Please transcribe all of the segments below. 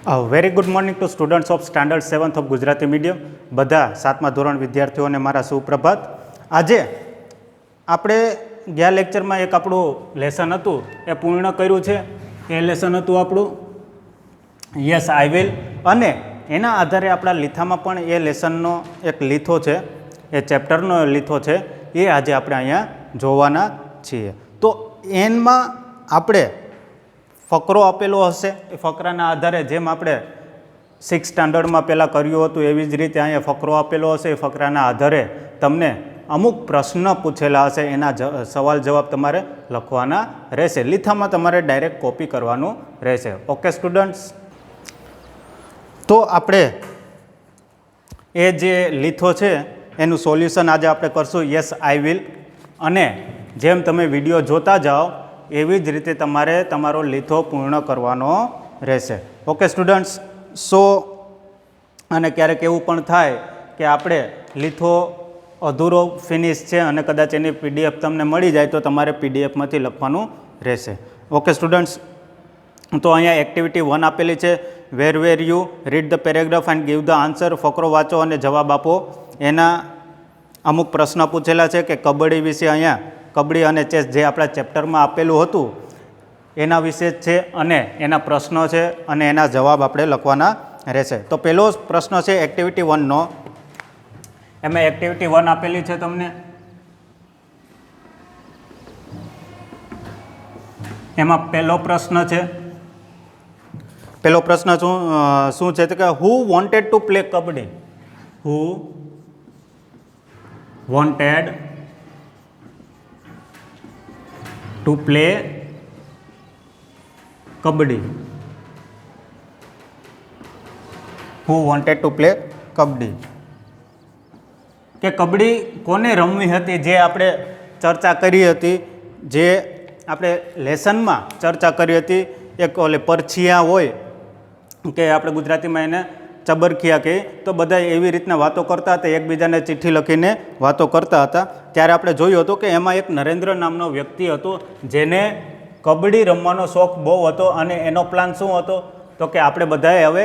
Very good morning to students of standard 7th of Gujarati medium. બધા 7મા ધોરણ વિદ્યાર્થીઓને મારા સુપ્રભાત. આજે આપણે ગયા લેક્ચરમાં એક આપણું લેસન હતું એ પૂર્ણ કર્યું છે. એ લેસન હતું આપણું યસ આઈ વિલ, અને એના આધારે આપણા લીથામાં પણ એ લેસનનો એક લીથો છે, એ ચેપ્ટરનો લીથો છે, એ આજે આપણે અહીંયા જોવાના છીએ. તો એમાં આપણે ફકરો આપેલો હશે, એ ફકરાના આધારે જેમ આપણે 6th સ્ટાન્ડર્ડમાં પહેલાં કર્યું હતું એવી જ રીતે અહીંયા ફકરો આપેલો હશે. એ ફકરાના આધારે તમને અમુક પ્રશ્ન પૂછેલા હશે, એના સવાલ જવાબ તમારે લખવાના રહેશે. લીથામાં તમારે ડાયરેક્ટ કોપી કરવાનું રહેશે. ઓકે સ્ટુડન્ટ્સ, તો આપણે એ જે લીથો છે એનું સોલ્યુશન આજે આપણે કરશું યસ આઈ વિલ, અને જેમ તમે વિડીયો જોતા જાઓ એવી જ રીતે તમારે તમારો લીથો પૂર્ણ કરવાનો રહેશે. ઓકે સ્ટુડન્ટ્સ, સો અને ક્યારેક એવું પણ થાય કે આપણે લીથો અધૂરો ફિનિશ છે અને કદાચ એની પીડીએફ તમને મળી જાય તો તમારે પીડીએફમાંથી લખવાનું રહેશે. ઓકે સ્ટુડન્ટ્સ, તો અહીંયા એક્ટિવિટી 1 આપેલી છે, where you read the paragraph and give the answer. ફકરો વાંચો અને જવાબ આપો. એના અમુક પ્રશ્ન પૂછેલા છે કે કબડ્ડી વિશે, અહીંયા કબડ્ડી અને ચેસ જે આપણા ચેપ્ટરમાં આપેલું હતું એના વિશે જ છે, અને એના પ્રશ્નો છે અને એના જવાબ આપણે લખવાના રહેશે. તો પહેલો પ્રશ્ન છે એક્ટિવિટી 1નો. એમાં એક્ટિવિટી 1 આપેલી છે તમને. એમાં પહેલો પ્રશ્ન છે, પહેલો પ્રશ્ન શું છે તો કે who wanted to play kabaddi. Who wanted to play kabaddi. Who wanted to play kabaddi. કે કબડ્ડી કોને રમવી હતી, જે આપણે ચર્ચા કરી હતી, જે આપણે લેસનમાં ચર્ચા કરી હતી. એક ઓલે પરછિયા હોય કે આપણે ગુજરાતીમાં એને ચબરખિયા કહીએ, તો બધા એવી રીતના વાતો કરતા હતા, એકબીજાને ચિઠ્ઠી લખીને વાતો કરતા હતા. ત્યારે આપણે જોયું હતું કે એમાં એક નરેન્દ્ર નામનો વ્યક્તિ હતો જેને કબડ્ડી રમવાનો શોખ બહુ હતો, અને એનો પ્લાન શું હતો તો કે આપણે બધાએ હવે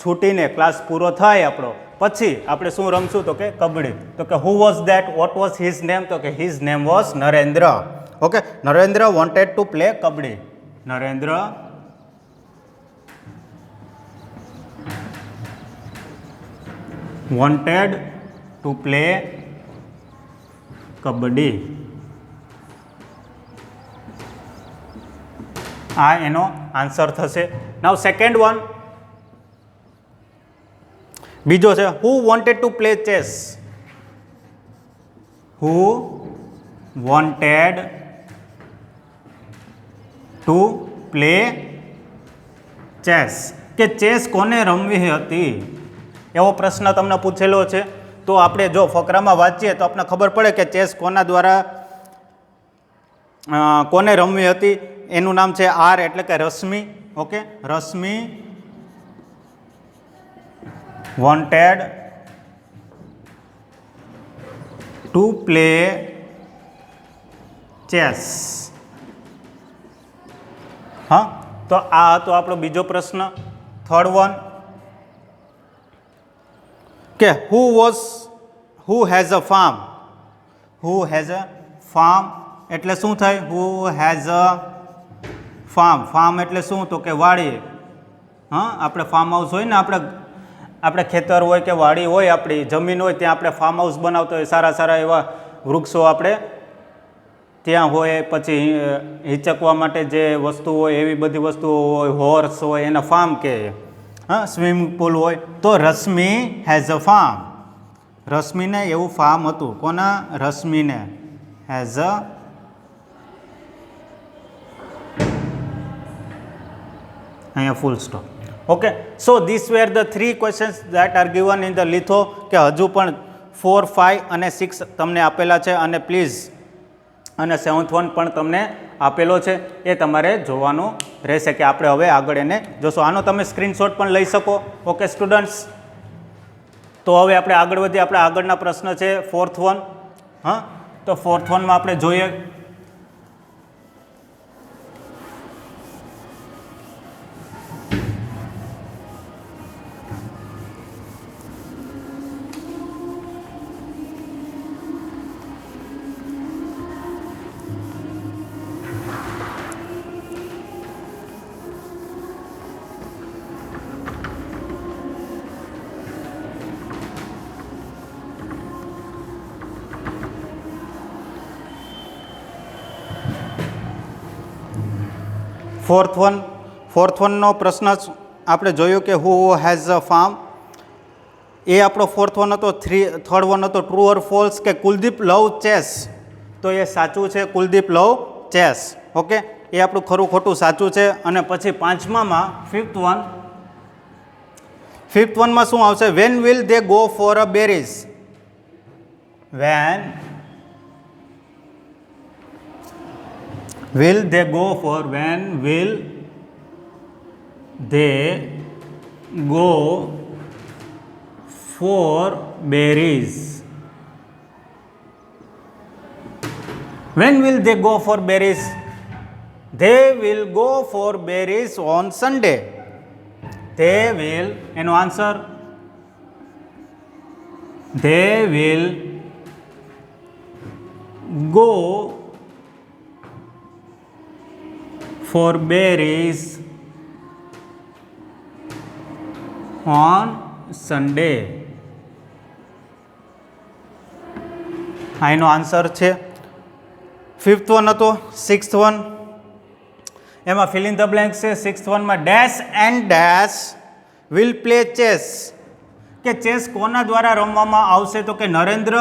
છૂટીને ક્લાસ પૂરો થાય આપણો પછી આપણે શું રમશું તો કે કબડ્ડી. તો કે who was that, what was his name, તો કે his name was Narendra. Okay, Narendra wanted to play kabaddi. Narendra wanted to play kabaddi. આ એનો આન્સર થશે. નાઉ સેકન્ડ વન, બીજો છે who wanted to play chess. Who wanted to play chess. કે chess કોને રમવી હતી, એવો પ્રશ્ન તમને પૂછેલો છે. તો આપણે જો ફકરામાં વાંચીએ તો આપણને ખબર પડે કે ચેસ કોના દ્વારા કોને રમવી હતી. એનું નામ છે આર, એટલે કે Rashmi. Okay, Rashmi wanted to play chess. હા, તો આ હતો આપણો બીજો પ્રશ્ન. થર્ડ વન કે who has a farm. Who has a farm એટલે શું થાય, who has a farm. Farm એટલે શું તો કે વાડી. હા, આપણે ફાર્મ હાઉસ હોય ને, આપણે ખેતર હોય કે વાડી હોય, આપણી જમીન હોય, ત્યાં આપણે ફાર્મ હાઉસ બનાવતા હોય, સારા સારા એવા વૃક્ષો આપણે ત્યાં હોય, પછી હિંચકવા માટે જે વસ્તુ હોય એવી બધી વસ્તુઓ હોય, હોર્સ હોય, એના ફાર્મ કહે. હા, સ્વિમિંગ પુલ હોય. તો રશ્મિ હેઝ અ ફાર્મ. રશ્મિને એવું ફાર્મ હતું. કોના? રશ્મિને. હેઝ અ અહીંયા full stop. Okay, so this were the 3 questions that are given in the લીથો. કે હજુ પણ 4, 5 અને 6 તમને આપેલા છે, અને પ્લીઝ અને 7th વન પણ તમને આપેલો છે. એ તમારે જોવાનું રહેશે કે આપણે હવે આગળ એને જોશું. આનો તમે સ્ક્રીનશોટ પણ લઈ શકો. ઓકે સ્ટુડન્ટ્સ, તો હવે આપણે આગળ વધીએ. આપણે આગળના પ્રશ્ન છે 4th વન. હા, તો 4th વનમાં આપણે જોઈએ ફોર્થ વનનો પ્રશ્ન આપણે જોયું કે હુ હેઝ અ ફાર્મ, એ આપણો ફોર્થ વન હતો. થર્ડ વન હતો ટ્રુ ઓર ફોલ્સ, કે કુલદીપ લવ ચેસ, તો એ સાચું છે, કુલદીપ લવ ચેસ. ઓકે, એ આપણું ખરું ખોટું સાચું છે. અને પછી પાંચમામાં ફિફ્થ વનમાં શું આવશે? When will they go for a berries, when will they go for, when will they go for berries, when will they go for berries? They will go for berries on Sunday. They will, એનો answer, they will go for berries on Sunday. આ એનો answer છે. Fifth one હતો. Sixth one, એમાં fill in the blank છે. Sixth વનમાં dash and dash will play chess, કે chess કોના દ્વારા રમવામાં આવશે? તો કે નરેન્દ્ર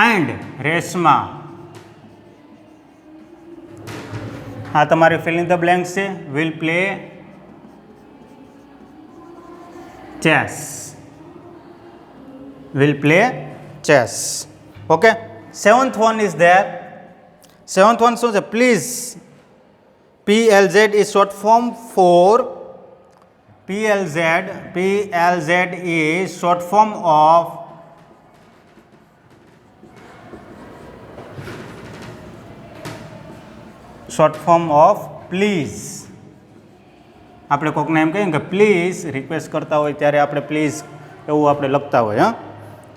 એન્ડ રેશમા. આ તમારે ફિલ ઇન ધ બ્લેન્ક છે. Will play chess, will play chess. Okay, seventh one is there. Seventh one શું છે? Please, PLZ is short form for, PLZ is short form of please. આપણે કોકને એમ કહીએ કે પ્લીઝ રિક્વેસ્ટ કરતા હોય ત્યારે આપણે પ્લીઝ એવું આપણે લખતા હોય.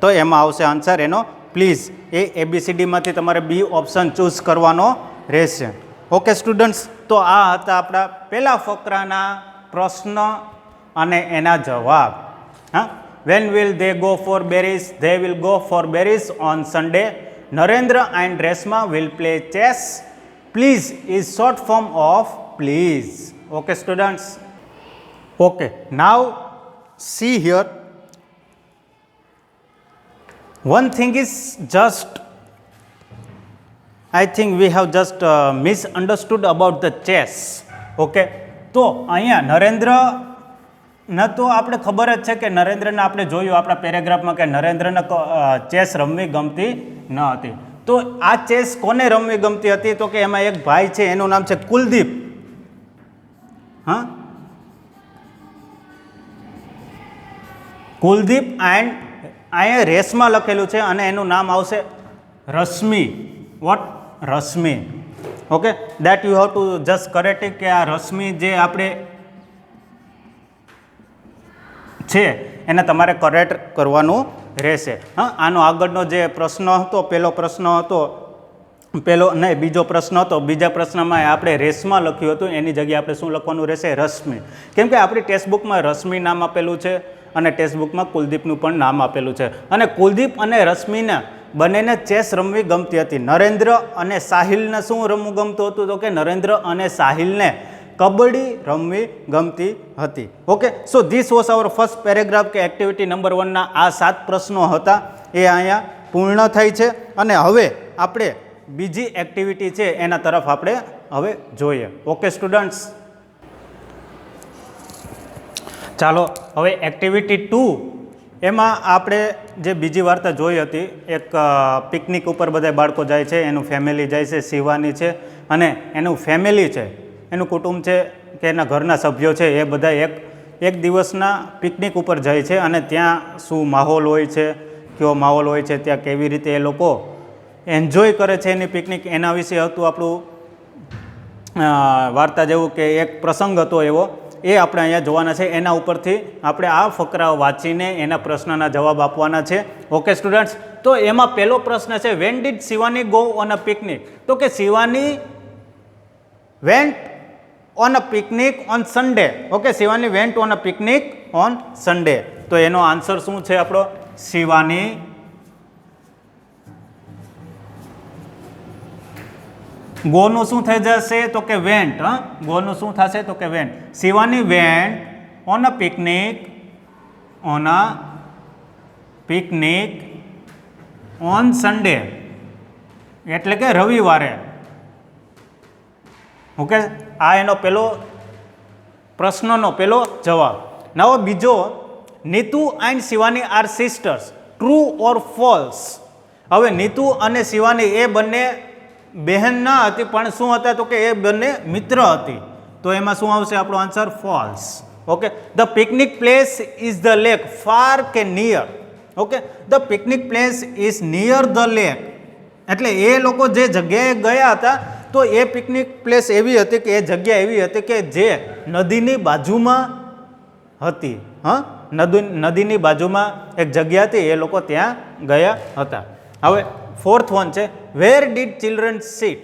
તો એમાં આવશે આન્સર એનો પ્લીઝ. એ ABCDમાંથી તમારે બી ઓપ્શન ચૂઝ કરવાનો રહેશે. ઓકે સ્ટુડન્ટ્સ, તો આ હતા આપણા પહેલા ફકરાના પ્રશ્ન અને એના જવાબ. Van will they go four berries? They will go for berries on Sunday. Narendra and Reshma will play chess. Please is short form of please. Okay students. Okay, now see here, one thing is just, I think we have just misunderstood about the chess. Okay, તો અહીંયા નરેન્દ્ર ન તો આપણે ખબર જ છે કે નરેન્દ્રને આપણે જોયું આપણા પેરેગ્રાફમાં કે નરેન્દ્રને ચેસ રમવી ગમતી ન હતી. તો આ ચેસ કોને રમવી ગમતી હતી? તો કે એમાં એક ભાઈ છે, એનું નામ છે કુલદીપ. કુલદીપ એન્ડ અહીંયા રેસમાં લખેલું છે અને એનું નામ આવશે Rashmi. What? Rashmi. Okay, that you have to just correct કે આ રશ્મિ જે આપણે છે એને તમારે કરેક્ટ કરવાનું રહેશે. આનો આગળનો જે પ્રશ્ન હતો, પહેલો પ્રશ્ન હતો, બીજો પ્રશ્ન હતો, બીજા પ્રશ્નમાં આપણે રેશમા લખ્યું હતું, એની જગ્યાએ આપણે શું લખવાનું રહેશે? રશ્મિ. કેમ કે આપણી ટેક્સ્ટબુકમાં રશ્મિ નામ આપેલું છે અને ટેક્સ્ટબુકમાં કુલદીપનું પણ નામ આપેલું છે. અને કુલદીપ અને રશ્મિને બંનેને ચેસ રમવી ગમતી હતી. નરેન્દ્ર અને સાહિલને શું રમવું ગમતું હતું? તો કે નરેન્દ્ર અને સાહિલને કબડ્ડી રમવી ગમતી હતી. Okay, so this was hour first paragraph કે એક્ટિવિટી નંબર 1ના આ 7 પ્રશ્નો હતા એ અહીંયા પૂર્ણ થાય છે. અને હવે આપણે બીજી એક્ટિવિટી છે એના તરફ આપણે હવે જોઈએ. ઓકે સ્ટુડન્ટ્સ, ચાલો હવે એક્ટિવિટી 2 એમાં આપણે જે બીજી વાર્તા જોઈ હતી, એક પિકનિક ઉપર બધા બાળકો જાય છે, એનું ફેમિલી જાય છે, શિવાની છે અને એનું ફેમિલી છે, એનું કુટુંબ છે કે એના ઘરના સભ્યો છે, એ બધા એક દિવસના પિકનિક ઉપર જાય છે. અને ત્યાં શું માહોલ હોય છે, કેવો માહોલ હોય છે, ત્યાં કેવી રીતે એ લોકો એન્જોય કરે છે એની પિકનિક, એના વિશે હતું આપણું વાર્તા જેવું કે એક પ્રસંગ હતો એવો, એ આપણે અહીંયા જોવાના છે. એના ઉપરથી આપણે આ ફકરાઓ વાંચીને એના પ્રશ્નના જવાબ આપવાના છે. ઓકે સ્ટુડન્ટ્સ, તો એમાં પહેલો પ્રશ્ન છે, when did Shivani go on a picnic? તો કે Shivani vent on a picnic on Sunday. Okay, Shivani went on a picnic on Sunday. તો એનો આન્સર શું છે આપણો? શિવાની ગોનું શું થઈ જશે તો કે વેન્ટ. હા, ગોનું શું થશે તો કે vent. Shivani went on a picnic on Sunday, એટલે કે રવિવારે. ઓકે, આ એનો પેલો પ્રશ્નનો પેલો જવાબ. નવો બીજો, Nitu and Shivani are sisters, true or false. હવે નીતુ અને શિવાની એ બંને બહેન ન હતી, પણ શું હતા તો કે એ બંને મિત્ર હતી. તો એમાં શું આવશે આપણો answer? False. Okay, the picnic place is the lake, far કે near? Okay, the picnic place is near the lake, એટલે એ લોકો જે જગ્યાએ ગયા હતા તો એ પિકનિક પ્લેસ એવી હતી કે એ જગ્યા એવી હતી કે જે નદીની બાજુમાં હતી. હા, નદીની બાજુમાં એક જગ્યા હતી, એ લોકો ત્યાં ગયા હતા. હવે ફોર્થ વન છે, where did children seat?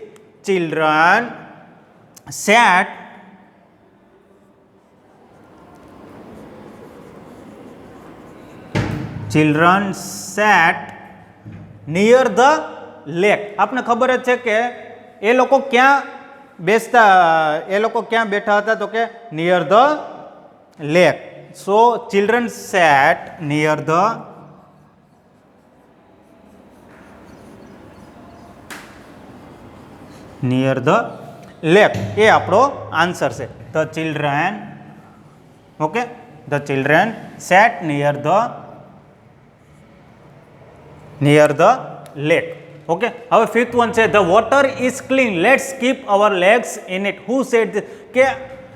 Children sat near the lake. આપને ખબર જ છે કે એ લોકો ક્યાં બેઠા હતા તો કે near the lake. So children sat near the lake, એ આપણો આન્સર છે. The children, okay, the children sat near the lake. Okay, હવે ફિફ્થ વન છે, the water is clean, let's keep our legs in it. Who said? કે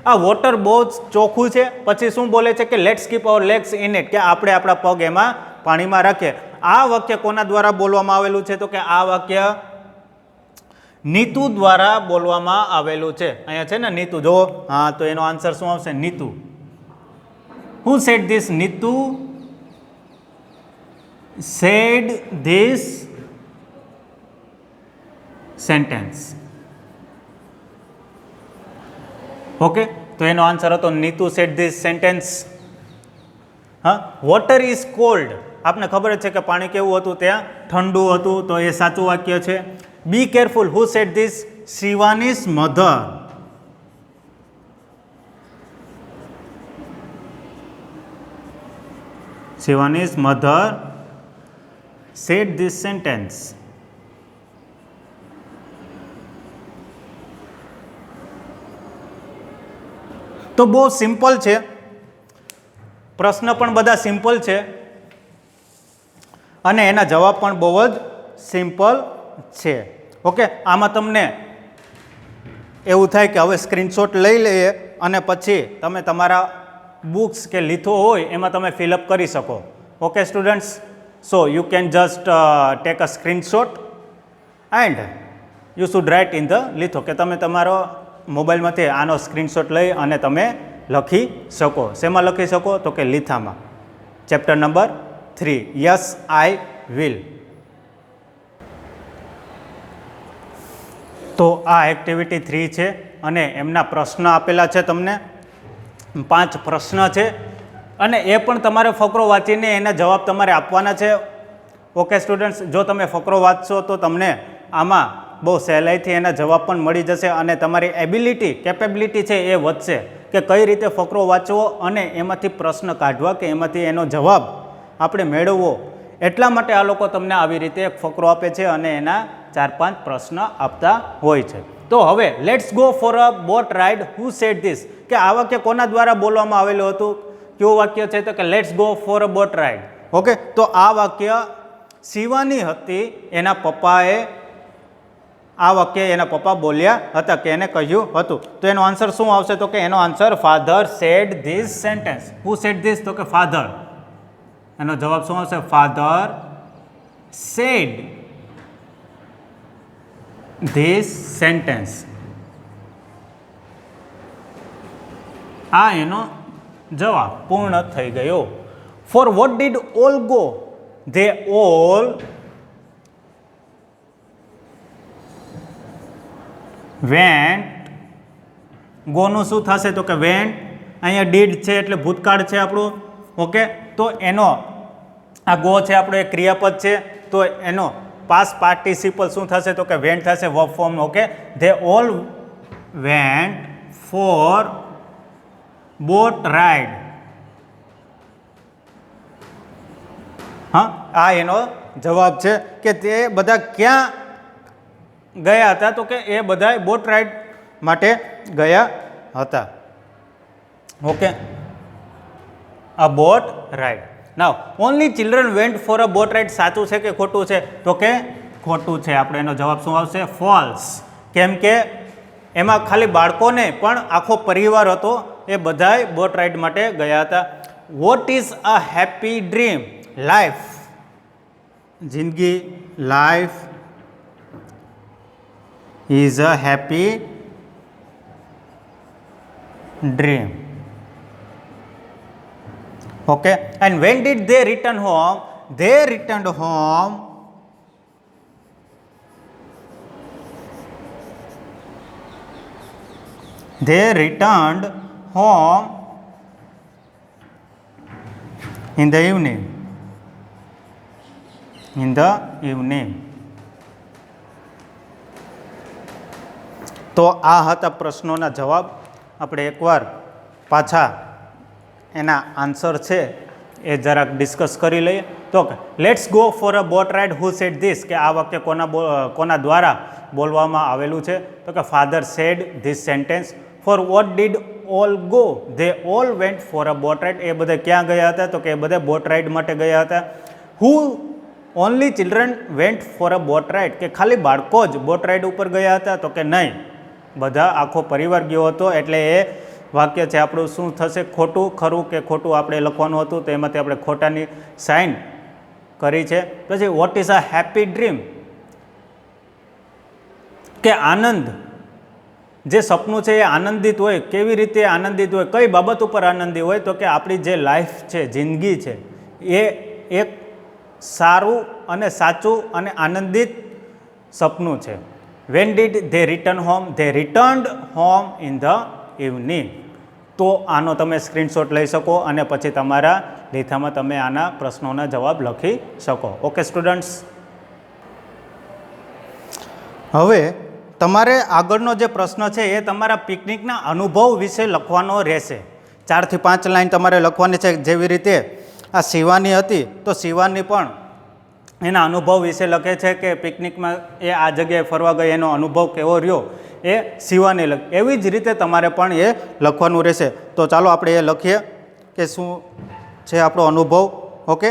આ water બહુ જ ચોખ્ખું છે, પછી શું બોલે છે કે let's keep our legs in it, કે આપણે આપણા પગ એમાં પાણીમાં રાખીએ. આ વાક્ય કોના દ્વારા બોલવામાં આવેલું છે તો કે આ વાક્ય નીતુ દ્વારા બોલવામાં આવેલું છે. અહીંયા છે ને નીતુ, જો. હા, તો એનો આન્સર શું આવશે? નીતુ. હુ said this? Neetu sad this sentence. Okay, તો એનો આન્સર હતો નીતુ સેડ ધીસ સેન્ટેન્સ. હા, વોટર ઇઝ કોલ્ડ, આપને ખબર જ છે કે પાણી કેવું હતું? ત્યાં ઠંડુ હતું, તો એ સાચું વાક્ય છે. Be careful, who said this? Shivani's mother. Shivani's mother said this sentence. તો બહુ સિમ્પલ છે, પ્રશ્ન પણ બધા સિમ્પલ છે અને એના જવાબ પણ બહુ જ સિમ્પલ છે. ઓકે, આમાં તમને એવું થાય કે હવે સ્ક્રીનશોટ લઈ લઈએ અને પછી તમે તમારા બુક્સ કે લીથો હોય એમાં તમે ફિલઅપ કરી શકો. Okay students, so you can just take a screenshot and you should write in the litho, કે તમે તમારો મોબાઈલમાંથી આનો સ્ક્રીનશોટ લઈ અને તમે લખી શકો. શેમાં લખી શકો તો કે લીથામાં. Chapter number 3, yes I will. તો આ એક્ટિવિટી 3 છે અને એમના પ્રશ્ન આપેલા છે, તમને 5 પ્રશ્ન છે અને એ પણ તમારે ફકરો વાંચીને એના જવાબ તમારે આપવાના છે. ઓકે સ્ટુડન્ટ્સ, જો તમે ફકરો વાંચશો તો તમને આમાં બહુ સહેલાઈથી એના જવાબ પણ મળી જશે અને તમારી કેપેબિલિટી છે એ વધશે કે કઈ રીતે ફકરો વાંચવો અને એમાંથી પ્રશ્ન કાઢવા કે એમાંથી એનો જવાબ આપણે મેળવવો. એટલા માટે આ લોકો તમને આવી રીતે એક ફકરો આપે છે અને એના 4-5 પ્રશ્ન આપતા હોય છે. તો હવે let's go for a boat ride. Who said this? કે આ વાક્ય કોના દ્વારા બોલવામાં આવેલું હતું? કેવું વાક્ય છે તો કે let's go for a boat ride. Okay, તો આ વાક્ય શિવાની હતી, એના પપ્પાએ આ વાક્ય એના પપ્પા બોલ્યા હતા કે એને કહ્યું હતું. તો એનો આન્સર શું આવશે તો કે એનો answer father said this sentence. Who said this? તો કે ફાધર. એનો જવાબ શું આવશે? Father said this sentence. આ એનો જવાબ પૂર્ણ થઈ ગયો. For what did all go? They all went. ગોનું શું થશે તો કે વેન્ટ. અહીંયા ડીડ છે એટલે ભૂતકાળ છે આપણું. ઓકે, તો એનો આ ગો છે આપણો એક ક્રિયાપદ છે, તો એનો પાસ્ટ પાર્ટિસિપલ શું થશે તો કે વેન્ટ થશે verb form. Okay, they all went four boat ride. હા, આ એનો જવાબ છે કે તે બધા ક્યાં ગયા હતા તો કે એ બધા બોટ રાઇડ માટે ગયા હતા. Okay, a boat ride. Now only children went for a boat ride સાચું છે કે ખોટું છે તો કે ખોટું છે. આપણે એનો જવાબ શું આવશે? ફોલ્સ. કેમ કે એમાં ખાલી બાળકોને પણ આખો પરિવાર હતો, એ બધાય બોટ રાઇડ માટે ગયા હતા. What is a happy dream? Life, જિંદગી, life is a happy dream. Okay, and when did they return home? They returned home in the evening. In the evening. તો આ હતા પ્રશ્નોના જવાબ. આપણે એકવાર પાછા એના આન્સર છે એ જરાક ડિસ્કસ કરી લઈએ. તો let's go for a boat ride. Who said this? કે આ વાક્ય કોના દ્વારા બોલવામાં આવેલું છે તો કે father said this sentence. For what did all go? They all went for a boat ride. એ બધા ક્યાં ગયા હતા તો કે એ બધા બોટ રાઇડ માટે ગયા હતા. Who only children went for a boat ride? કે ખાલી બાળકો જ બોટ રાઇડ ઉપર ગયા હતા તો કે નહીં, બધા આખો પરિવાર ગયો હતો. એટલે એ વાક્ય છે આપણું શું થશે? ખોટું. ખરું કે ખોટું આપણે લખવાનું હતું તો એમાંથી આપણે ખોટાની સાઇન કરી છે. પછી vote is a happy dream? કે આનંદ, જે સપનું છે એ આનંદિત હોય. કેવી રીતે આનંદિત હોય? કઈ બાબત ઉપર આનંદિત હોય તો કે આપણી જે લાઈફ છે, જિંદગી છે, એ એક સારું અને સાચું અને આનંદિત સપનું છે. When did they return home? They returned home in the evening. તો આનો તમે સ્ક્રીનશોટ લઈ શકો અને પછી તમારા લેખામાં તમે આના પ્રશ્નોના જવાબ લખી શકો. ઓકે સ્ટુડન્ટ્સ, હવે તમારે આગળનો જે પ્રશ્ન છે એ તમારા પિકનિકના અનુભવ વિશે લખવાનો રહેશે. 4 થી 5 લાઈન તમારે લખવાની છે. જેવી રીતે આ શિવાની હતી તો શિવાની પણ એના અનુભવ વિશે લખે છે કે પિકનિકમાં એ આ જગ્યાએ ફરવા ગઈ, એનો અનુભવ કેવો રહ્યો એ શિવાની લખે. એવી જ રીતે તમારે પણ એ લખવાનું રહેશે. તો ચાલો આપણે એ લખીએ કે શું છે આપણો અનુભવ. ઓકે,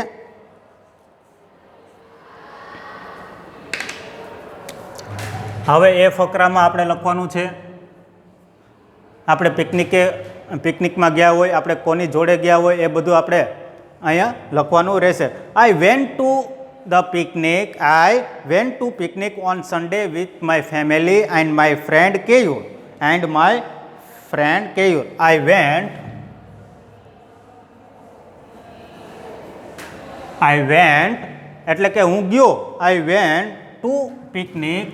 હવે એ ફકરામાં આપણે લખવાનું છે આપણે પિકનિકમાં ગયા હોય, આપણે કોની જોડે ગયા હોય એ બધું આપણે અહીંયા લખવાનું રહેશે. આઈ went two picnic on Sunday with my family and my friend Keyur. I went એટલે કે હું ગયો. I went to picnic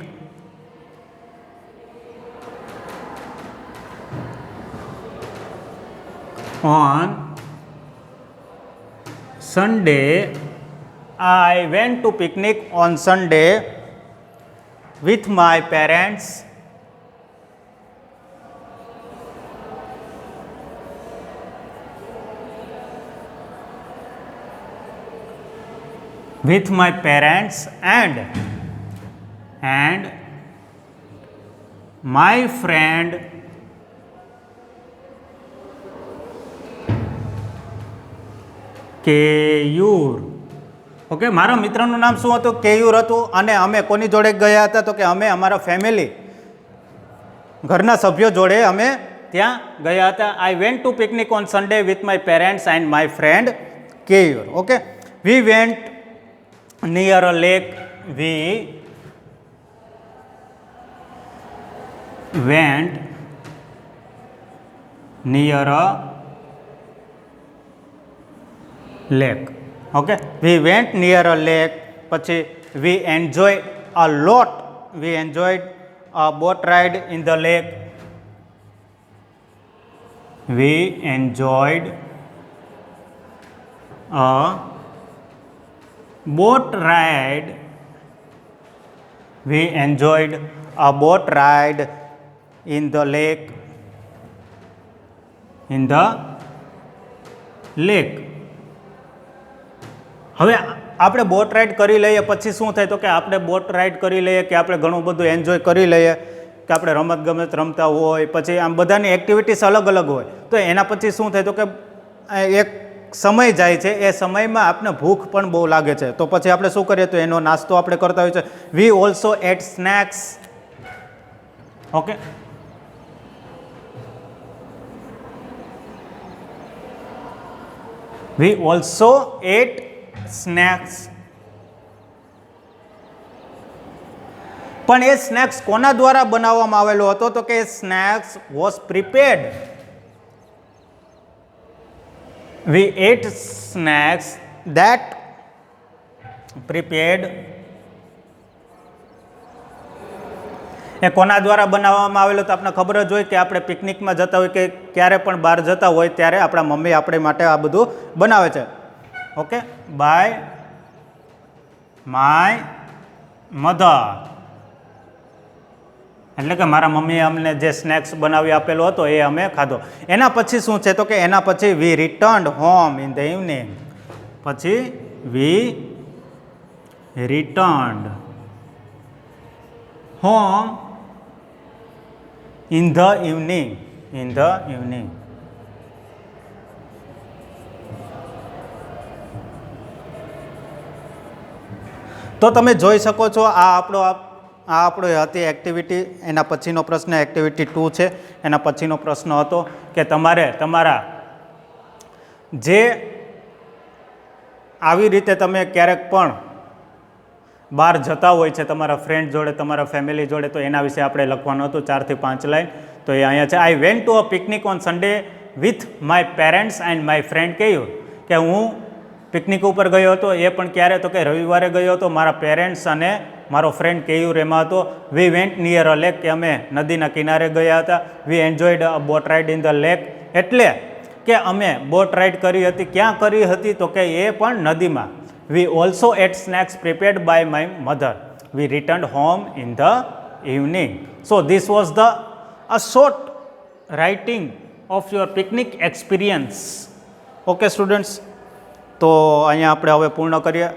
on Sunday. I went to picnic on Sunday with my parents and my friend Keyur. Okay, મારા મિત્રનું નામ શું હતું? કેયુર હતું. અને અમે કોની જોડે ગયા હતા તો કે અમે અમારા ફેમિલી, ઘરના સભ્યો જોડે અમે ત્યાં ગયા હતા. I went to picnic on Sunday with my parents and my friend Keyur. Okay, we went near a lake. We went near a lake. Okay, we went near a lake. પછી we enjoy a lot. We enjoyed a boat ride in the lake. We enjoyed a boat ride we enjoyed a boat ride in the lake. In the lake. હવે આપણે boat ride કરી લઈએ પછી શું થાય, તો કે આપણે બોટ રાઇડ કરી લઈએ કે આપણે ઘણું બધું એન્જોય કરી લઈએ કે આપણે રમતગમત રમતા હોય, પછી આમ બધાની એક્ટિવિટીઝ અલગ અલગ હોય, તો એના પછી શું થાય, તો કે એક સમય જાય છે, એ સમયમાં આપણે ભૂખ પણ બહુ લાગે છે, તો પછી આપણે શું કરીએ, તો એનો નાસ્તો આપણે કરતા હોય છે. We also ate snacks. Okay, we also ate snacks. પણ એ સ્નેક્સ કોના દ્વારા બનાવવામાં આવેલો હતો, તો કે snacks was prepared. We ate snacks that prepared. એ કોના દ્વારા બનાવવામાં આવેલો, તો આપણે ખબર જ હોય કે આપણે પિકનિકમાં જતા હોય કે ક્યારે પણ બહાર જતા હોય ત્યારે આપણા મમ્મી આપણી માટે આ બધું બનાવે છે. Okay, by my mother. એટલે કે મારા મમ્મીએ અમને જે સ્નેક્સ બનાવી આપેલો હતો એ અમે ખાધો. એના પછી શું છે, તો કે એના પછી we returned home in the evening. પછી we returned home in the evening. In the evening. તો તમે જોઈ શકો છો આ આપણો હતી એક્ટિવિટી. એના પછીનો પ્રશ્ન એક્ટિવિટી 2 છે. એના પછીનો પ્રશ્ન હતો કે તમારે તમારા જે આવી રીતે તમે ક્યારેક પણ બહાર જતા હોય છે તમારા ફ્રેન્ડ જોડે, તમારા ફેમિલી જોડે, તો એના વિશે આપણે લખવાનું હતું 4 થી 5 લાઈન. તો એ અહીંયા છે. આઈ went to a picnic on Sunday with my parents and my friend. કહ્યું કે હું પિકનિક ઉપર ગયો હતો, એ પણ ક્યારે, તો કે રવિવારે ગયો હતો. મારા પેરેન્ટ્સ અને મારો ફ્રેન્ડ કેયુર એમાં હતો. We went near a lake, કે અમે નદીના કિનારે ગયા હતા. We enjoyed a boat ride in the lake, એટલે કે અમે બોટ રાઇડ કરી હતી. ક્યાં કરી હતી, તો કે એ પણ નદીમાં. We also ate snacks prepared by my mother. We returned home in the evening. So this was the a short writing of your picnic experience. Okay students, તો અહીંયા આપણે હવે પૂર્ણ કરીએ.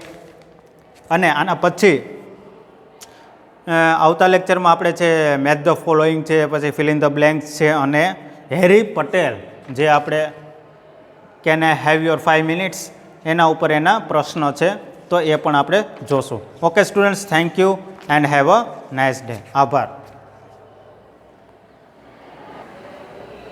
અને આના પછી આવતા લેક્ચરમાં આપણે છે મેચ ધ ફોલોઈંગ છે, પછી ફિલ ઇન ધ બ્લેન્ક્સ છે, અને હેરી પટેલ જે આપણે can I have your 5 minutes એના ઉપર એના પ્રશ્ન છે, તો એ પણ આપણે જોશું. Okay students, thank you and have a nice day. આભાર.